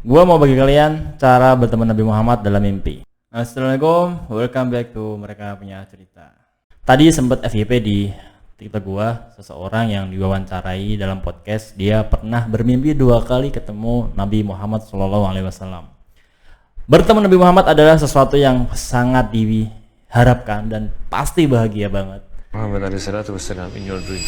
Gua mau bagi kalian cara bertemu Nabi Muhammad dalam mimpi. Assalamualaikum, welcome back to Mereka Punya Cerita. Tadi sempat FYP di TikTok gua, seseorang yang diwawancarai dalam podcast, dia pernah bermimpi 2 kali ketemu Nabi Muhammad SAW. Bertemu Nabi Muhammad adalah sesuatu yang sangat diharapkan dan pasti bahagia banget. Muhammad alaihissalam in your dream.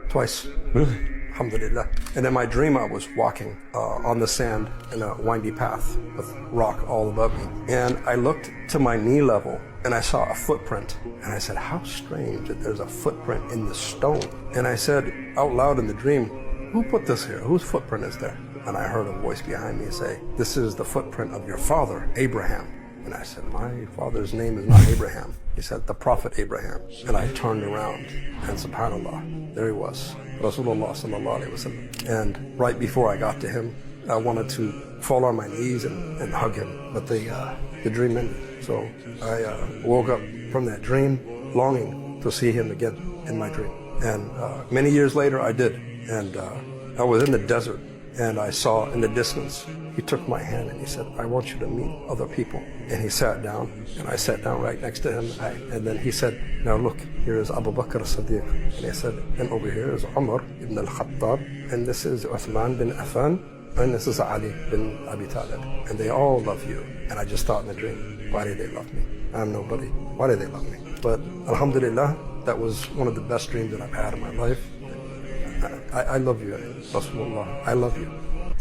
Twice. Really? Alhamdulillah. And in my dream, I was walking on the sand in a windy path with rock all above me. And I looked to my knee level and I saw a footprint. And I said, how strange that there's a footprint in the stone. And I said out loud in the dream, who put this here? Whose footprint is there? And I heard a voice behind me say, this is the footprint of your father, Abraham. And I said, my father's name is not Abraham. He said, the Prophet Abraham. And I turned around and subhanAllah, there he was, Rasulullah sallallahu alaihi wasallam. And right before I got to him, I wanted to fall on my knees and hug him, but the dream ended. So I woke up from that dream longing to see him again in my dream. And many years later I did. And I was in the desert. And I saw in the distance, he took my hand and he said, I want you to meet other people. And he sat down, and I sat down right next to him. And then he said, now look, here is Abu Bakr as-Siddiq. And he said, and over here is Umar ibn al-Khattab. And this is Uthman bin Affan. And this is Ali bin Abi Talib. And they all love you. And I just thought in the dream, why do they love me? I'm nobody. Why do they love me? But alhamdulillah, that was one of the best dreams that I've had in my life. I love you, Rasulullah. I love you.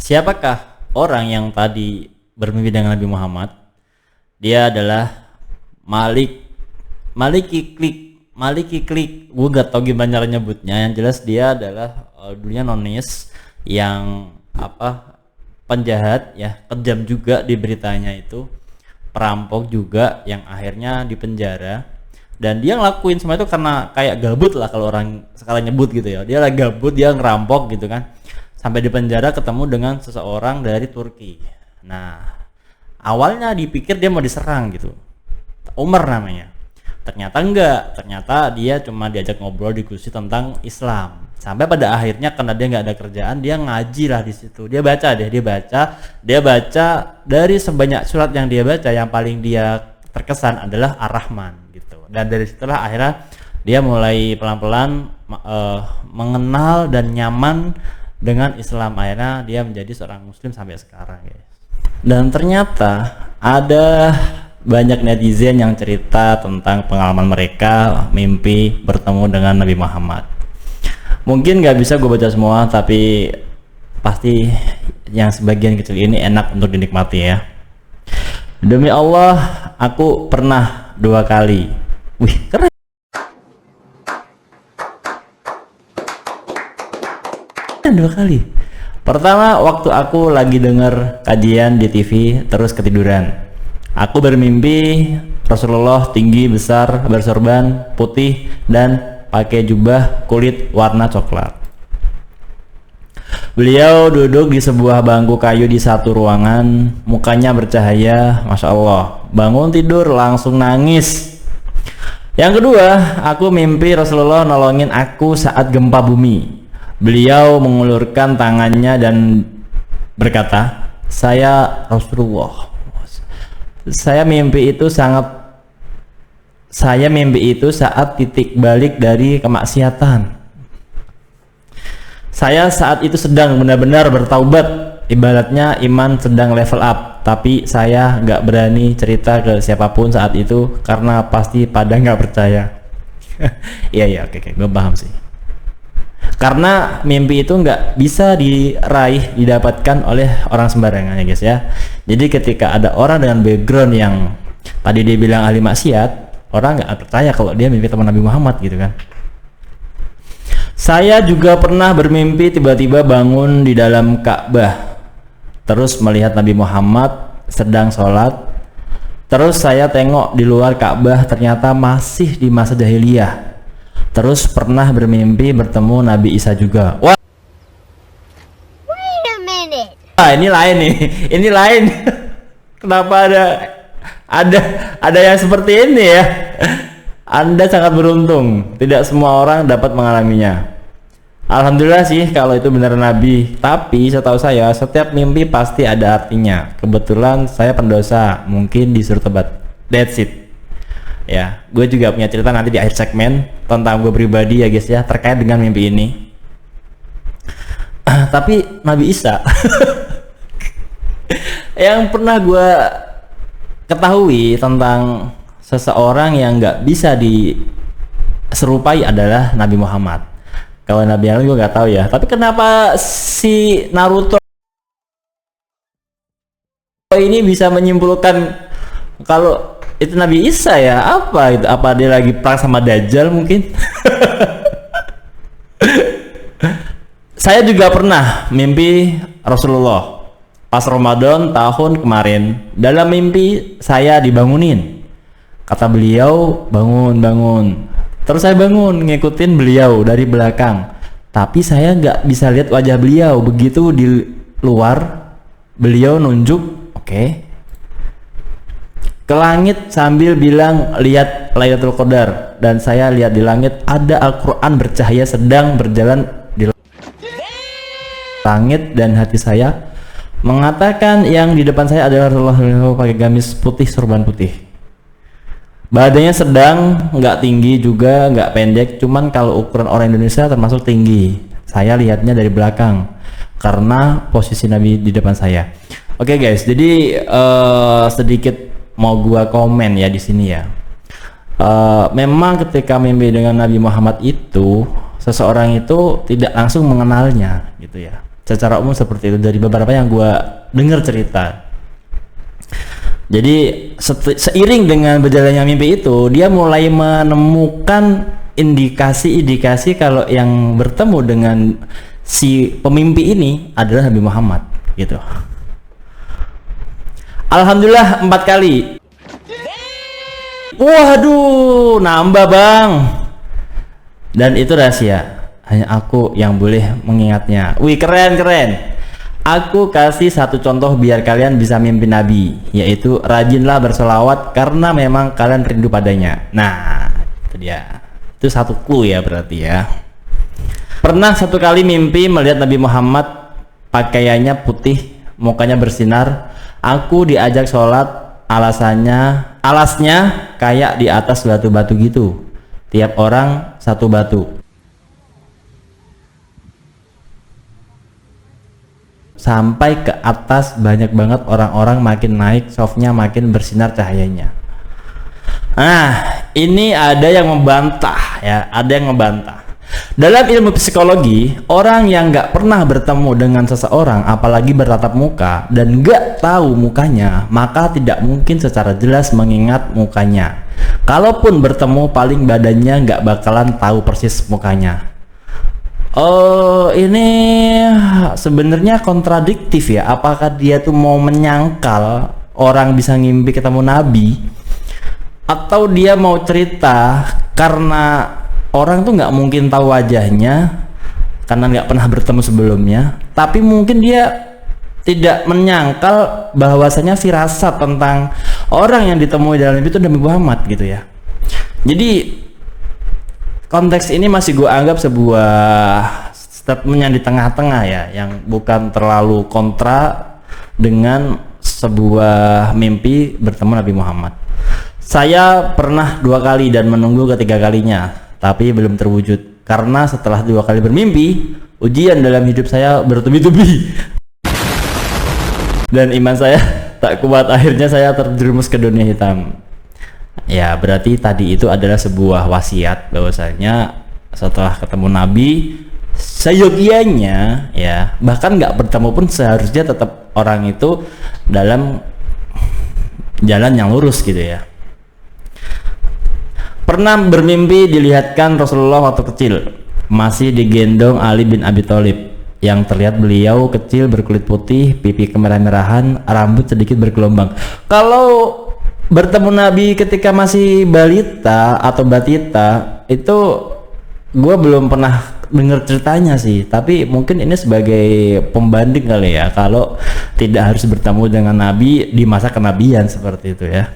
Siapakah orang yang tadi bermimpi dengan Nabi Muhammad? Dia adalah Maliki Klik. Gue gak tau gimana cara nyebutnya. Yang jelas dia adalah dulunya nonis yang penjahat ya, kejam juga di beritanya itu, perampok juga yang akhirnya dipenjara. Dan dia ngelakuin semua itu karena kayak gabut lah, kalau orang sekarang nyebut gitu ya. Dia lagi gabut, dia ngerampok gitu kan. Sampai di penjara ketemu dengan seseorang dari Turki. Nah, awalnya dipikir dia mau diserang gitu. Umar namanya. Ternyata enggak. Ternyata dia cuma diajak ngobrol, diskusi tentang Islam. Sampai pada akhirnya karena dia nggak ada kerjaan, dia ngaji lah di situ. Dia baca dari sebanyak surat yang dia baca, yang paling dia terkesan adalah Ar-Rahman gitu. Dan dari situlah akhirnya dia mulai pelan-pelan mengenal dan nyaman dengan Islam. Akhirnya dia menjadi seorang muslim sampai sekarang, guys. Dan ternyata ada banyak netizen yang cerita tentang pengalaman mereka mimpi bertemu dengan Nabi Muhammad. Mungkin gak bisa gue baca semua, tapi pasti yang sebagian kecil ini enak untuk dinikmati ya. Demi Allah, aku pernah 2 kali. Wih, keren. Dua kali. Pertama, waktu aku lagi denger kajian di TV terus ketiduran. Aku bermimpi Rasulullah tinggi, besar, bersorban putih dan pakai jubah kulit warna coklat. Beliau duduk di sebuah bangku kayu di satu ruangan, mukanya bercahaya, Masya Allah. Bangun tidur langsung nangis. Yang kedua, aku mimpi Rasulullah nolongin aku saat gempa bumi. Beliau mengulurkan tangannya dan berkata, saya Rasulullah. Saya mimpi itu saat titik balik dari kemaksiatan. Saya saat itu sedang benar-benar bertaubat, ibaratnya iman sedang level up, tapi saya nggak berani cerita ke siapapun saat itu karena pasti pada nggak percaya. Iya, oke, gue paham sih. Karena mimpi itu nggak bisa didapatkan oleh orang sembarangan ya guys ya. Jadi ketika ada orang dengan background yang tadi dia bilang ahli maksiat, orang nggak percaya kalau dia mimpi teman Nabi Muhammad gitu kan. Saya juga pernah bermimpi tiba-tiba bangun di dalam Ka'bah, terus melihat Nabi Muhammad sedang sholat. Terus saya tengok di luar Ka'bah, ternyata masih di masa jahiliyah. Terus pernah bermimpi bertemu Nabi Isa juga. Wah, Wait a minute. ini lain nih, ini lain. Kenapa ada yang seperti ini ya? Anda sangat beruntung, tidak semua orang dapat mengalaminya. Alhamdulillah sih kalau itu benar Nabi. Tapi setahu saya setiap mimpi pasti ada artinya. Kebetulan saya pendosa, mungkin disuruh tobat. That's it. Ya, gue juga punya cerita nanti di akhir segmen tentang gue pribadi ya guys ya, terkait dengan mimpi ini. Tapi Nabi Isa yang pernah gue ketahui tentang seseorang yang nggak bisa diserupai adalah Nabi Muhammad. Kalau Nabi yang lain gue nggak tahu ya. Tapi kenapa si Naruto ini bisa menyimpulkan kalau itu Nabi Isa ya? Apa itu? Apa dia lagi perang sama Dajjal mungkin? Saya juga pernah mimpi Rasulullah pas Ramadan tahun kemarin. Dalam mimpi saya dibangunin. Kata beliau, bangun, bangun. Terus saya bangun ngikutin beliau dari belakang, tapi saya nggak bisa lihat wajah beliau. Begitu di luar, beliau nunjuk, oke, ke langit sambil bilang lihat Lailatul Qadar, dan saya lihat di langit ada Al-Quran bercahaya sedang berjalan di langit, dan hati saya mengatakan yang di depan saya adalah Rasulullah pakai gamis putih, sorban putih. Badannya sedang, nggak tinggi juga, nggak pendek, cuman kalau ukuran orang Indonesia termasuk tinggi. Saya lihatnya dari belakang karena posisi Nabi di depan saya. Oke guys, jadi sedikit mau gua komen ya di sini ya. Memang ketika mimpi dengan Nabi Muhammad itu, seseorang itu tidak langsung mengenalnya gitu ya. Secara umum seperti itu dari beberapa yang gua dengar cerita. Jadi seiring dengan berjalannya mimpi itu, dia mulai menemukan indikasi-indikasi kalau yang bertemu dengan si pemimpi ini adalah Nabi Muhammad gitu. Alhamdulillah 4 kali. Waduh, nambah bang. Dan itu rahasia, hanya aku yang boleh mengingatnya. Wih, keren keren. Aku kasih satu contoh biar kalian bisa mimpi Nabi, yaitu rajinlah bersolawat karena memang kalian rindu padanya. Nah, itu dia. Itu satu clue ya berarti ya. Pernah satu kali mimpi melihat Nabi Muhammad pakaiannya putih, mukanya bersinar. Aku diajak sholat, alasnya kayak di atas batu-batu gitu. Tiap orang satu batu. Sampai ke atas banyak banget orang-orang, makin naik softnya makin bersinar cahayanya. Nah, ini ada yang membantah ya, ada yang membantah. Dalam ilmu psikologi, orang yang nggak pernah bertemu dengan seseorang, apalagi bertatap muka dan nggak tahu mukanya, maka tidak mungkin secara jelas mengingat mukanya. Kalaupun bertemu, paling badannya nggak bakalan tahu persis mukanya. Oh, ini sebenarnya kontradiktif ya. Apakah dia tuh mau menyangkal orang bisa ngimpi ketemu Nabi, atau dia mau cerita karena orang tuh nggak mungkin tahu wajahnya karena nggak pernah bertemu sebelumnya, tapi mungkin dia tidak menyangkal bahwasanya firasat tentang orang yang ditemui dalam itu Nabi Muhammad gitu ya. Jadi konteks ini masih gue anggap sebuah statement yang di tengah-tengah ya, yang bukan terlalu kontra dengan sebuah mimpi bertemu Nabi Muhammad. Saya pernah 2 kali dan menunggu ketiga kalinya, tapi belum terwujud karena setelah 2 kali bermimpi, ujian dalam hidup saya bertubi-tubi dan iman saya tak kuat. Akhirnya saya terjerumus ke dunia hitam. Ya, berarti tadi itu adalah sebuah wasiat bahwasanya setelah ketemu Nabi, seyogianya ya, bahkan nggak bertemu pun seharusnya tetap orang itu dalam jalan yang lurus gitu ya. Pernah bermimpi dilihatkan Rasulullah waktu kecil masih digendong Ali bin Abi Thalib, yang terlihat beliau kecil berkulit putih, pipi kemerah-merahan, rambut sedikit bergelombang. Kalau bertemu Nabi ketika masih balita atau batita itu gue belum pernah dengar ceritanya sih, tapi mungkin ini sebagai pembanding kali ya, kalau tidak harus bertemu dengan Nabi di masa kenabian seperti itu ya.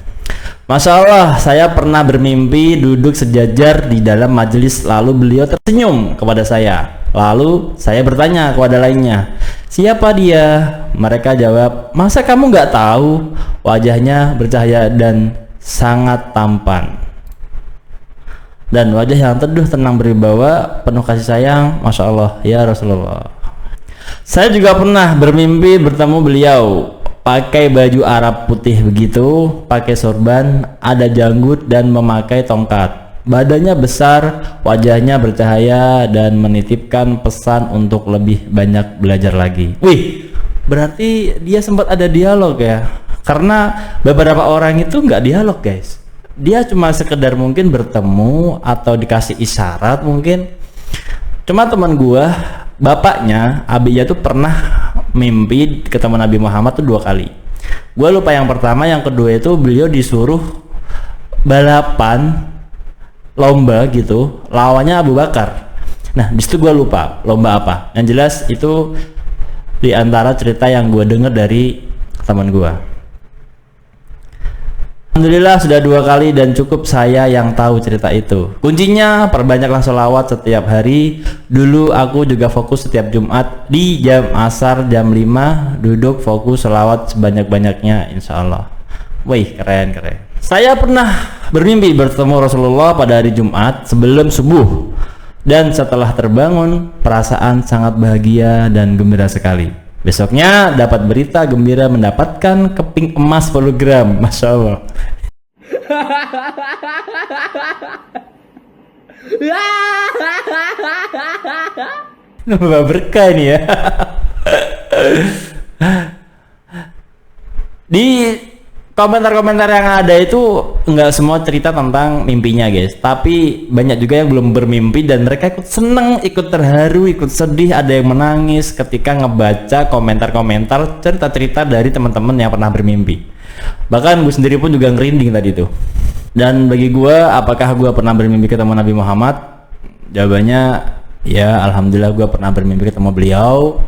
Masya Allah, saya pernah bermimpi duduk sejajar di dalam majelis, lalu beliau tersenyum kepada saya. Lalu saya bertanya kepada lainnya, siapa dia? Mereka jawab, masa kamu nggak tahu? Wajahnya bercahaya dan sangat tampan. Dan wajah yang teduh, tenang, berwibawa, penuh kasih sayang. Masya Allah, ya Rasulullah. Saya juga pernah bermimpi bertemu beliau. Pakai baju Arab putih begitu, pakai sorban, ada janggut dan memakai tongkat. Badannya besar, wajahnya bercahaya dan menitipkan pesan untuk lebih banyak belajar lagi. Wih, berarti dia sempat ada dialog ya? Karena beberapa orang itu nggak dialog guys. Dia cuma sekedar mungkin bertemu atau dikasih isyarat mungkin. Cuma teman gua, bapaknya Abiyah tuh pernah mimpi ketemu Nabi Muhammad tuh 2 kali. Gua lupa yang pertama, yang kedua itu beliau disuruh balapan lomba gitu, lawannya Abu Bakar. Nah, disitu gue lupa lomba apa. Yang jelas itu di antara cerita yang gue dengar dari teman gue. Alhamdulillah sudah 2 kali dan cukup saya yang tahu cerita itu. Kuncinya perbanyaklah sholawat setiap hari. Dulu aku juga fokus setiap Jumat di jam asar jam 5 duduk fokus sholawat sebanyak-banyaknya insya Allah. Wih, keren. Saya pernah bermimpi bertemu Rasulullah pada hari Jumat sebelum subuh, dan setelah terbangun perasaan sangat bahagia dan gembira sekali. Besoknya dapat berita gembira mendapatkan keping emas 10 gram. Masya Allah. Nambah berkah ini ya. Di komentar-komentar yang ada itu nggak semua cerita tentang mimpinya guys, tapi banyak juga yang belum bermimpi dan mereka ikut seneng, ikut terharu, ikut sedih, ada yang menangis ketika ngebaca komentar-komentar cerita-cerita dari teman-teman yang pernah bermimpi. Bahkan gue sendiri pun juga ngerinding tadi tuh. Dan bagi gue, apakah gue pernah bermimpi ketemu Nabi Muhammad? Jawabannya ya, alhamdulillah gue pernah bermimpi ketemu beliau.